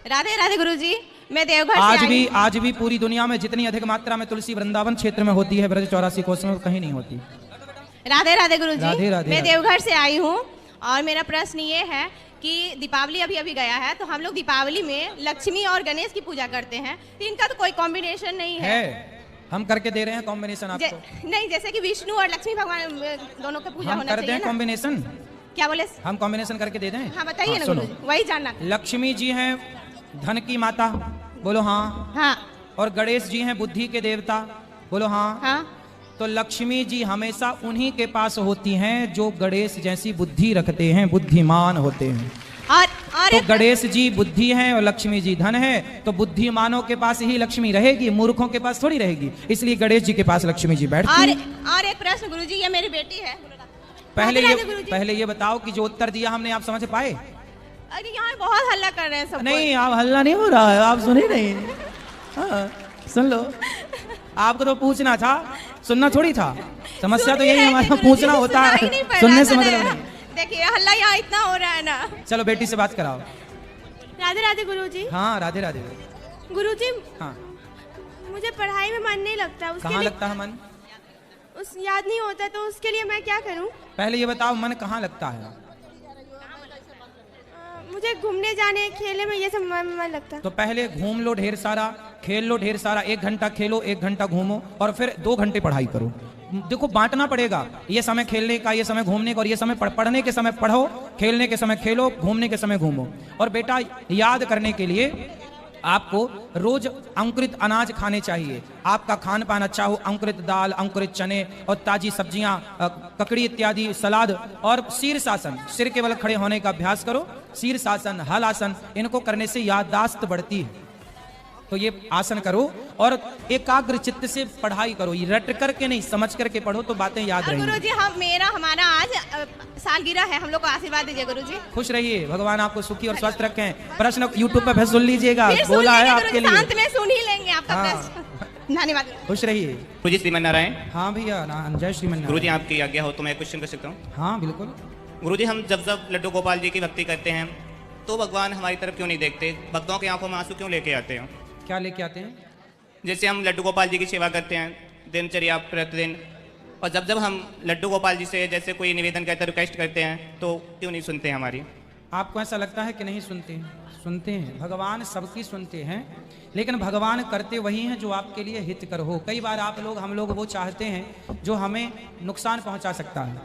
राधे राधे गुरुजी, मैं देवघर से आज भी पूरी दुनिया में जितनी अधिक मात्रा में तुलसी वृंदावन क्षेत्र में होती है, ब्रज 84 कोस में कहीं नहीं होती। राधे राधे गुरुजी, राधे राधे। मैं देवघर से आई हूँ और मेरा प्रश्न ये है कि दीपावली अभी अभी गया है, तो हम लोग दीपावली में लक्ष्मी और गणेश की पूजा करते हैं, तो इनका तो कोई कॉम्बिनेशन नहीं है। हम करके दे रहे हैं कॉम्बिनेशन आपको। नहीं, जैसे कि विष्णु और लक्ष्मी भगवान दोनों का पूजा होना चाहिए ना। कॉम्बिनेशन क्या बोले? हम कॉम्बिनेशन करके दे दें। हाँ बताइए ना गुरुजी, वही जानना। लक्ष्मी जी हैं धन की माता, बोलो हाँ। हाँ। और गणेश जी हैं बुद्धि के देवता, बोलो हाँ। हाँ। तो लक्ष्मी जी हमेशा उन्हीं के पास होती हैं जो गणेश जैसी बुद्धि रखते हैं, बुद्धिमान होते हैं। और तो गणेश जी बुद्धि हैं और लक्ष्मी जी धन है, तो बुद्धिमानों के पास ही लक्ष्मी रहेगी, मूर्खों के पास थोड़ी रहेगी। इसलिए गणेश जी के पास लक्ष्मी जी बैठती हैं। और एक प्रश्न गुरुजी, ये मेरी बेटी है। पहले ये बताओ कि जो उत्तर दिया हमने आप समझ पाए? अरे यहाँ बहुत हल्ला कर रहे हैं सब। नहीं, आप हल्ला नहीं हो रहा है, आप सुने नहीं। हाँ, सुन लो। आपको तो पूछना था, सुनना थोड़ी था। समस्या तो यही हमारा पूछना होता है, सुनने से मतलब नहीं। देखिए हल्ला यहाँ इतना हो रहा है ना। चलो बेटी से बात कराओ। राधे राधे गुरुजी। हाँ राधे राधे। गुरुजी, हाँ मुझे पढ़ाई में मन नहीं लगता। कहाँ लगता है मन? याद नहीं होता, तो उसके लिए मैं क्या करूं? पहले ये बताओ मन कहाँ लगता है? मुझे घूमने जाने, खेलने में ये सब मन लगता है। तो पहले घूम लो ढेर सारा, खेल लो ढेर सारा। 1 घंटा खेलो, 1 घंटा घूमो, और फिर 2 घंटे पढ़ाई करो। देखो बांटना पड़ेगा, ये समय खेलने का, ये समय घूमने का, और ये समय पढ़ने के समय पढ़ो, खेलने के समय खेलो, घूमने के समय घूमो। और बेटा याद करने के लिए आपको रोज अंकुरित अनाज खाने चाहिए। आपका खान पान अच्छा हो, अंकुरित दाल, अंकुरित चने और ताजी सब्जियां, ककड़ी इत्यादि, सलाद। और शीर्षासन, सिर के बल खड़े होने का अभ्यास करो। शीर्षासन, हल आसन, इनको करने से याददाश्त बढ़ती है। तो ये आसन करो और एकाग्र चित्त से पढ़ाई करो। ये रट करके नहीं, समझ करके पढ़ो तो बातें याद रहेंगी। गुरुजी, हमारा आज सालगिरह है, हम लोग को आशीर्वाद दीजिए गुरुजी। खुश रहिए, भगवान आपको सुखी और स्वस्थ रखें। प्रश्न यूट्यूब पर फिर सुन लीजिएगा, बोला है आपके लिए। अंत में सुन ही लेंगे आपका प्रश्न। धन्यवाद। खुश रहिए। गुरुजी श्रीमन्नारायण। हाँ भैया, जय श्रीमन्नारायण। गुरुजी आपकी आज्ञा हो तो मैं क्वेश्चन कर सकता हूँ? हाँ बिल्कुल। गुरुजी, हम जब लड्डू गोपाल जी की भक्ति करते हैं तो भगवान हमारी तरफ क्यों नहीं देखते? भक्तों की आंखों में आंसू क्यों लेके आते हैं? क्या लेके आते हैं? जैसे हम लड्डू गोपाल जी की सेवा करते हैं दिनचर्या प्रतिदिन, और जब हम लड्डू गोपाल जी से जैसे कोई निवेदन करते हैं, रिक्वेस्ट करते हैं, तो क्यों नहीं सुनते हमारी? आपको ऐसा लगता है कि नहीं सुनते हैं? सुनते हैं। भगवान सबकी सुनते हैं, लेकिन भगवान करते वही हैं जो आपके लिए हितकर हो। कई बार हम लोग वो चाहते हैं जो हमें नुकसान पहुंचा सकता है,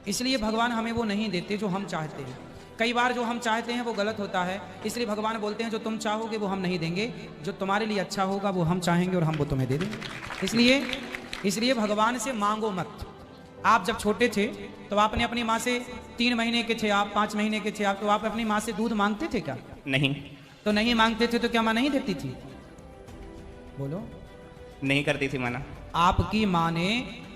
इसलिए भगवान हमें वो नहीं देते जो हम चाहते हैं। कई बार जो हम चाहते हैं वो गलत होता है, इसलिए भगवान बोलते हैं जो तुम चाहोगे वो हम नहीं देंगे, जो तुम्हारे लिए अच्छा होगा वो हम चाहेंगे और हम वो तुम्हें दे देंगे। इसलिए भगवान से मांगो मत। आप जब छोटे थे तो आपने अपनी माँ से, 3 महीने के थे आप, 5 महीने के थे आप, तो आप अपनी माँ से दूध मांगते थे क्या? नहीं। तो नहीं मांगते थे तो क्या माँ नहीं देती थी? बोलो। नहीं करती थी मना। आपकी माँ ने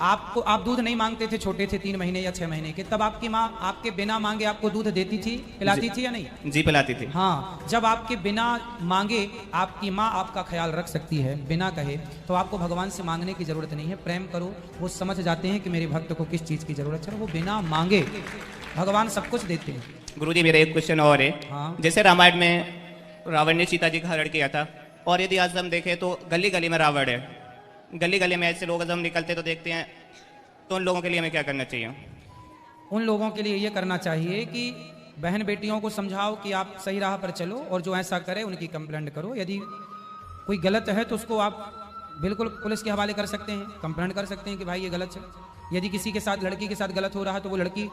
आप दूध नहीं मांगते थे, छोटे थे 3 महीने या 6 महीने के, तब आपकी माँ आपके बिना मांगे आपको दूध देती थी, पिलाती थी या नहीं? जी पिलाती थी। हाँ, जब आपके बिना मांगे आपकी माँ आपका ख्याल रख सकती है बिना कहे, तो आपको भगवान से मांगने की जरूरत नहीं है। प्रेम करो, वो समझ जाते हैं कि मेरे भक्त को किस चीज की जरूरत है, वो बिना मांगे भगवान सब कुछ देते हैं। गुरुजी, मेरा एक क्वेश्चन और है। हाँ। जैसे रामायण में रावण ने सीता जी का हरण किया था, और यदि आज हम देखें तो गली गली में रावण है, गली गली में ऐसे लोग जब हम निकलते तो देखते हैं, तो उन लोगों के लिए हमें क्या करना चाहिए? उन लोगों के लिए ये करना चाहिए कि बहन बेटियों को समझाओ कि आप सही राह पर चलो, और जो ऐसा करे उनकी कंप्लेंट करो। यदि कोई गलत है तो उसको आप बिल्कुल पुलिस के हवाले कर सकते हैं, कंप्लेंट कर सकते हैं कि भाई ये गलत है। यदि किसी के साथ, लड़की के साथ गलत हो रहा है तो वो लड़की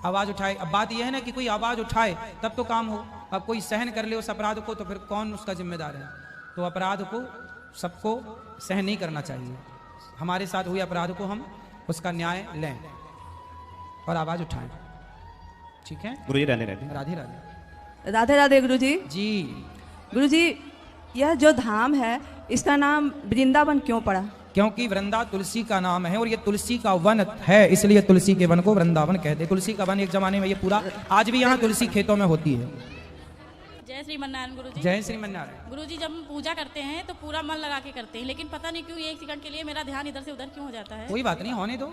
आवाज़ उठाए। अब बात यह है ना कि कोई आवाज़ उठाए तब तो काम हो। अब कोई सहन कर ले उस अपराध को तो फिर कौन उसका जिम्मेदार है? तो अपराध को सबको सहन नहीं करना चाहिए। हमारे साथ हुए अपराध को हम उसका न्याय लें और आवाज उठाएं। ठीक है गुरुजी? राधे राधे। राधे राधे। राधे राधे गुरुजी। जी गुरुजी, यह जो धाम है इसका नाम वृंदावन क्यों पड़ा? क्योंकि वृंदा तुलसी का नाम है और ये तुलसी का वन है, इसलिए तुलसी के वन को वृंदावन कहते हैं। तुलसी का वन एक जमाने में ये पूरा, आज भी यहाँ तुलसी खेतों में होती है। जय श्रीमन्नारायण गुरुजी। जय श्रीमन्नारायण। गुरुजी, जब हम पूजा करते हैं तो पूरा मन लगा के करते हैं, लेकिन पता नहीं क्यों 1 सेकंड के लिए मेरा ध्यान इधर से उधर क्यों हो जाता है। कोई बात नहीं, होने दो।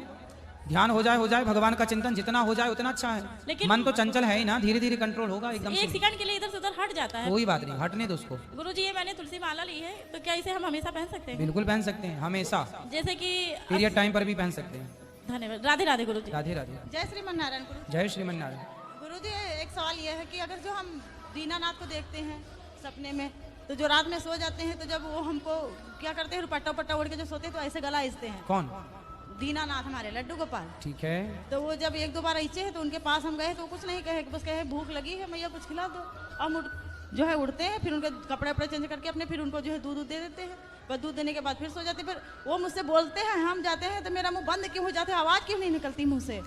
ध्यान हो जाए, भगवान का चिंतन जितना हो जाए उतना अच्छा है। लेकिन मन तो चंचल है ही ना, धीरे धीरे कंट्रोल होगा एकदम। 1 सेकंड के लिए इधर से उधर हट जाता है। कोई बात नहीं, हटने दो उसको। गुरुजी ये मैंने तुलसी माला ली है, तो क्या इसे हम हमेशा पहन सकते हैं? बिल्कुल पहन सकते हैं, हमेशा जैसे कि पीरियड टाइम पर भी पहन सकते हैं। धन्यवाद। राधे राधे गुरुजी। राधे राधे। जय श्रीमन नारायण गुरु। जय श्रीमन नारायण। गुरुजी एक सवाल ये है कि अगर जो हम दीनानाथ को देखते हैं सपने में, तो जो रात में सो जाते हैं, तो जब वो हमको क्या करते हैं, दुपट्टा उपट्टा ओढ़ के जो सोते हैं तो ऐसे गला इचते हैं। कौन? दीनानाथ हमारे लड्डू गोपाल। ठीक है। तो वो जब एक दो बार इचे हैं तो उनके पास हम गए तो वो कुछ नहीं कहे, बस कहे भूख लगी है मैया कुछ खिला दो। हम जो है उड़ते हैं, फिर उनके कपड़े वपड़े चेंज करके अपने फिर उनको जो है दूध दे देते हैं। बस दूध देने के बाद फिर सो जाते हैं। फिर वो मुझसे बोलते हैं, हम जाते हैं तो मेरा मुंह बंद क्यों हो जाता है, आवाज़ क्यों नहीं निकलती मुंह से?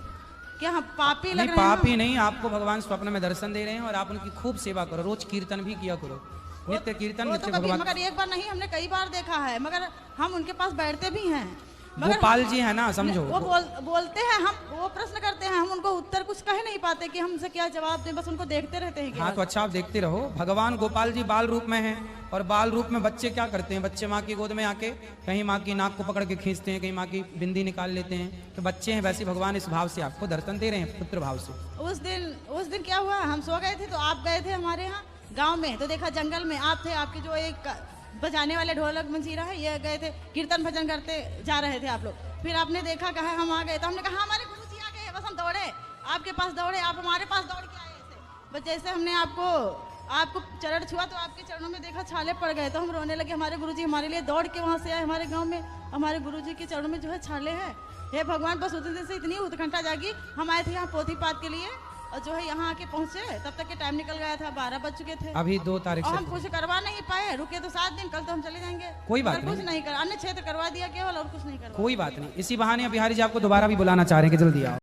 क्या हम पापी लग नहीं, रहे हैं? पाप ही नहीं, आपको भगवान स्वप्न में दर्शन दे रहे हैं और आप उनकी खूब सेवा करो, रोज कीर्तन भी किया करो, नित्य कीर्तन, वो तो नित्य कभी, भगवान। मगर एक बार नहीं, हमने कई बार देखा है, मगर हम उनके पास बैठते भी हैं। मगर गोपाल जी है ना, समझो। वो बोलते हैं, हम वो प्रश्न करते हैं, हम उनको उत्तर कुछ कह नहीं पाते कि हमसे क्या जवाब दें, बस उनको देखते रहते हैं। हाँ तो अच्छा, आप देखते रहो। भगवान गोपाल जी बाल रूप में हैं और बाल रूप में बच्चे क्या करते हैं, बच्चे माँ की गोद में आके कहीं माँ की नाक को पकड़ के खींचते हैं, कहीं माँ की बिंदी निकाल लेते हैं। तो बच्चे हैं, वैसे भगवान इस भाव से आपको दर्शन दे रहे हैं, पुत्र भाव से। उस दिन क्या हुआ, हम सो गए थे तो आप गए थे हमारे यहाँ गांव में, तो देखा जंगल में आप थे, आपके जो एक बजाने वाले ढोलक मंजीरा है, ये गए थे कीर्तन भजन करते जा रहे थे आप लोग। फिर आपने देखा, कहा हम आ गए, तो हमने कहा हमारे गुरुजी आ गए, बस हम दौड़े आपके पास, दौड़े आप हमारे पास दौड़ के आए ऐसे। बस जैसे हमने आपको चरण छुआ तो आपके चरणों में देखा छाले पड़ गए, तो हम रोने लगे। हमारे गुरुजी हमारे लिए दौड़ के वहाँ से आए, हमारे गाँव में हमारे गुरुजी के चरणों में जो है छाले हैं। हे भगवान, बस उस दिन से इतनी उत्कंठा जागी। हम आए थे यहाँ पोथी पाठ के लिए और जो है यहाँ आके पहुँचे, तब तक के टाइम निकल गया था, 12 बज चुके थे। अभी 2 तारीख और से हम कुछ करवा नहीं पाए, रुके तो 7 दिन, कल तो हम चले जाएंगे। कोई बात मगर कुछ नहीं। नहीं कर, अन्य क्षेत्र करवा दिया केवल, और कुछ नहीं करवा। कोई बात नहीं, इसी बहाने बिहारी जी आपको दोबारा भी बुलाना चाह रहे हैं कि जल्दी आओ।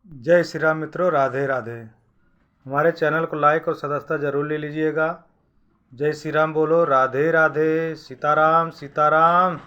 जय श्री राम मित्रों, राधे राधे। हमारे चैनल को लाइक और सदस्यता जरूर ले लीजिएगा। जय श्री राम बोलो, राधे राधे, सीताराम सीताराम।